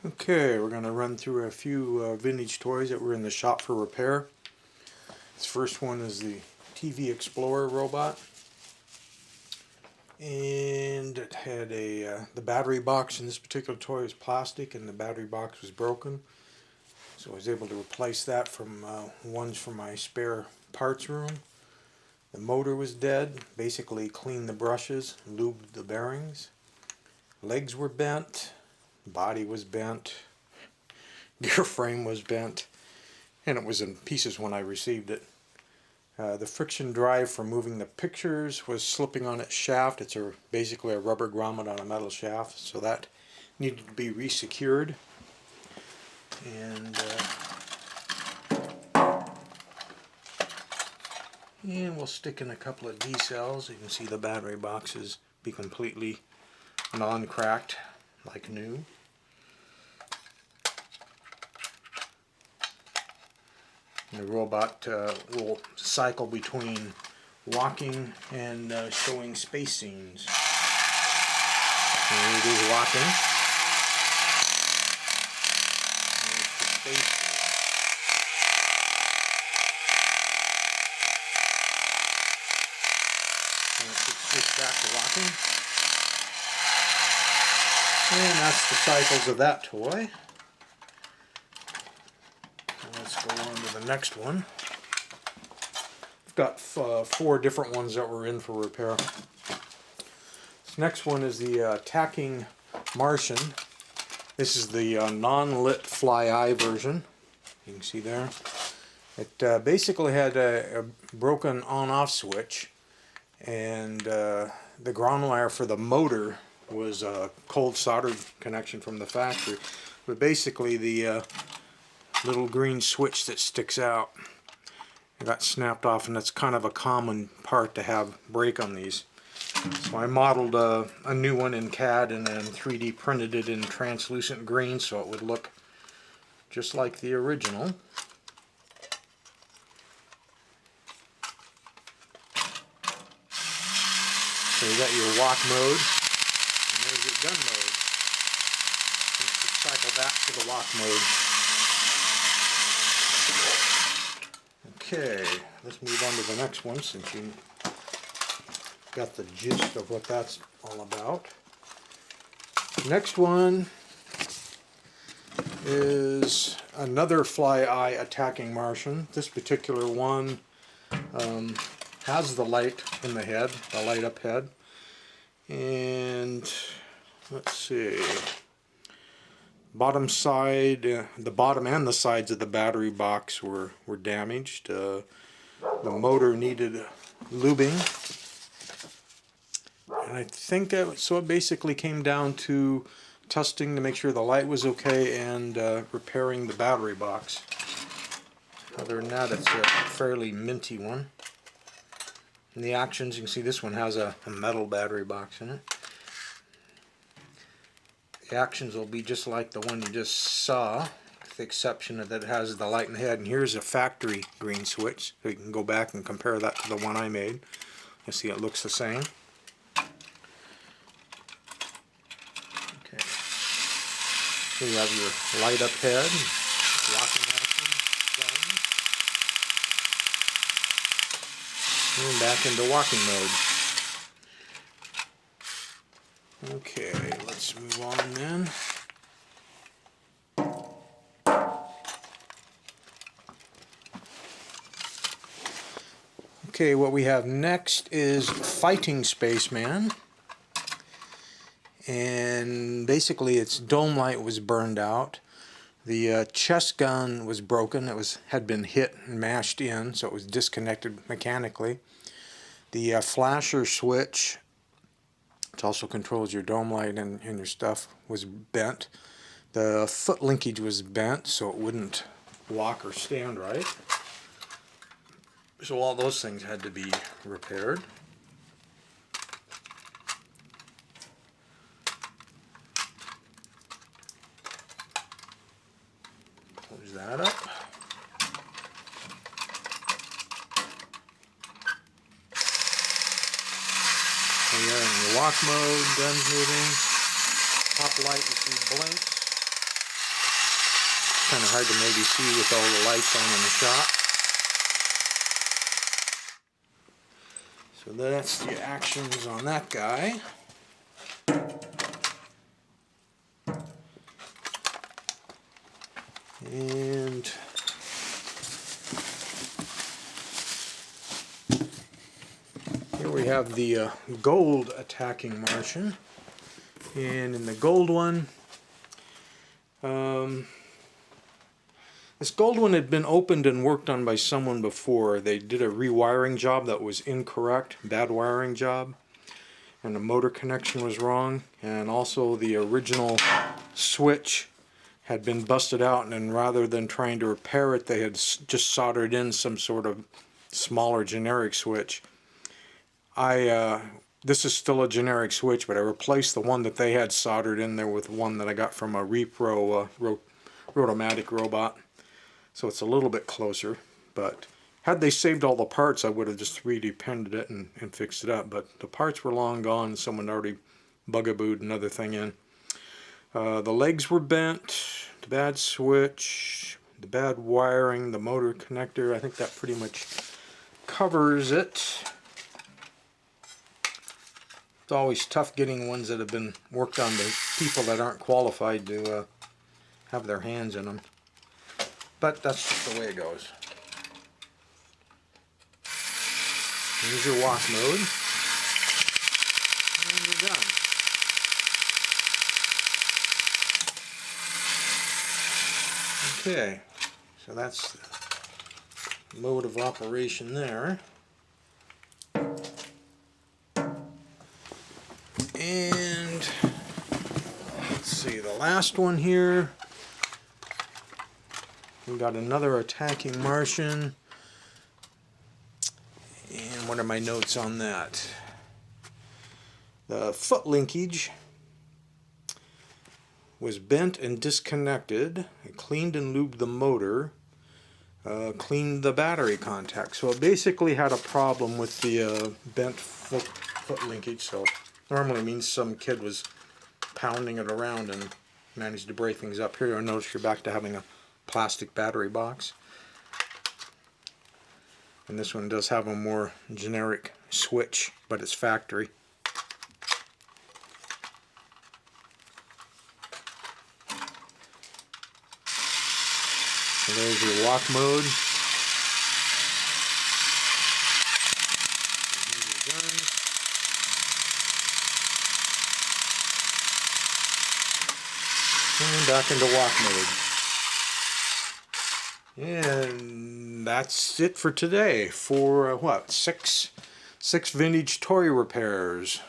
Okay, we're going to run through a few vintage toys that were in the shop for repair. This first one is the TV Explorer robot. And it had the battery box in this particular toy is plastic and the battery box was broken. So I was able to replace that from ones from my spare parts room. The motor was dead, basically cleaned the brushes, lubed the bearings. Legs were bent, body was bent, gear frame was bent, and it was in pieces when I received it. The friction drive for moving the pictures was slipping on its shaft. It's basically a rubber grommet on a metal shaft, so that needed to be resecured. And we'll stick in a couple of D-cells. You can see the battery boxes be completely non-cracked, like new. The robot will cycle between walking and showing space scenes. Here it is walking. Here's the space scene. And it should switch back to walking. And that's the cycles of that toy. Let's go on to the next one. I've got 4 different ones that were in for repair. This next one is the Tacking Martian. This is the non-lit fly-eye version. You can see there. It basically had a broken on-off switch, and the ground wire for the motor was a cold soldered connection from the factory. But basically the little green switch that sticks out, it got snapped off, and that's kind of a common part to have break on these. So I modeled a new one in CAD and then 3D printed it in translucent green so it would look just like the original. So you got your walk mode, and there's your gun mode. And it should cycle back to the walk mode. Okay, let's move on to the next one since you got the gist of what that's all about. Next one is another fly-eye attacking Martian. This particular one has the light in the head, the light up head. And let's see, bottom side, the bottom and the sides of the battery box were damaged. The motor needed lubing. And I think so it basically came down to testing to make sure the light was okay and repairing the battery box. Other than that, it's a fairly minty one. And the actions, you can see this one has a metal battery box in it. The actions will be just like the one you just saw, with the exception of that it has the light in the head. And here's a factory green switch, so you can go back and compare that to the one I made. You see it looks the same. Okay. So you have your light up head, locking action, guns, and back into walking mode. Okay, let's move on then. Okay, what we have next is Fighting Spaceman. And basically its dome light was burned out. The chest gun was broken. It had been hit and mashed in, so it was disconnected mechanically. The flasher switch, which also controls your dome light and your stuff, was bent. The foot linkage was bent, so it wouldn't walk or stand right. So all those things had to be repaired. Close that up. And you're in your walk mode, guns moving. Top light you see blinks. kind of hard to maybe see with all the lights on in the shop. So that's the actions on that guy. And here we have the gold Attacking Martian. And in the gold one, this gold one had been opened and worked on by someone before. They did a rewiring job that was incorrect, bad wiring job, and the motor connection was wrong, and also the original switch had been busted out, and then rather than trying to repair it, they had just soldered in some sort of smaller generic switch. This is still a generic switch, but I replaced the one that they had soldered in there with one that I got from a Repro Rotomatic robot. So it's a little bit closer, but had they saved all the parts, I would have just 3D printed it and fixed it up. But the parts were long gone, and someone already bugabooed another thing in. The legs were bent, the bad switch, the bad wiring, the motor connector. I think that pretty much covers it. It's always tough getting ones that have been worked on by people that aren't qualified to have their hands in them. But that's just the way it goes. Here's your walk mode. And you're done. Okay, so that's the mode of operation there. And let's see, the last one here. We got another Attacking Martian. And what are my notes on that? The foot linkage was bent and disconnected. I cleaned and lubed the motor. Cleaned the battery contact. So it basically had a problem with the bent foot linkage. So normally means some kid was pounding it around and managed to break things up. Here you'll notice you're back to having a plastic battery box. And this one does have a more generic switch, but it's factory. So there's your walk mode. And back into walk mode. And that's it for today. For what? Six vintage toy repairs.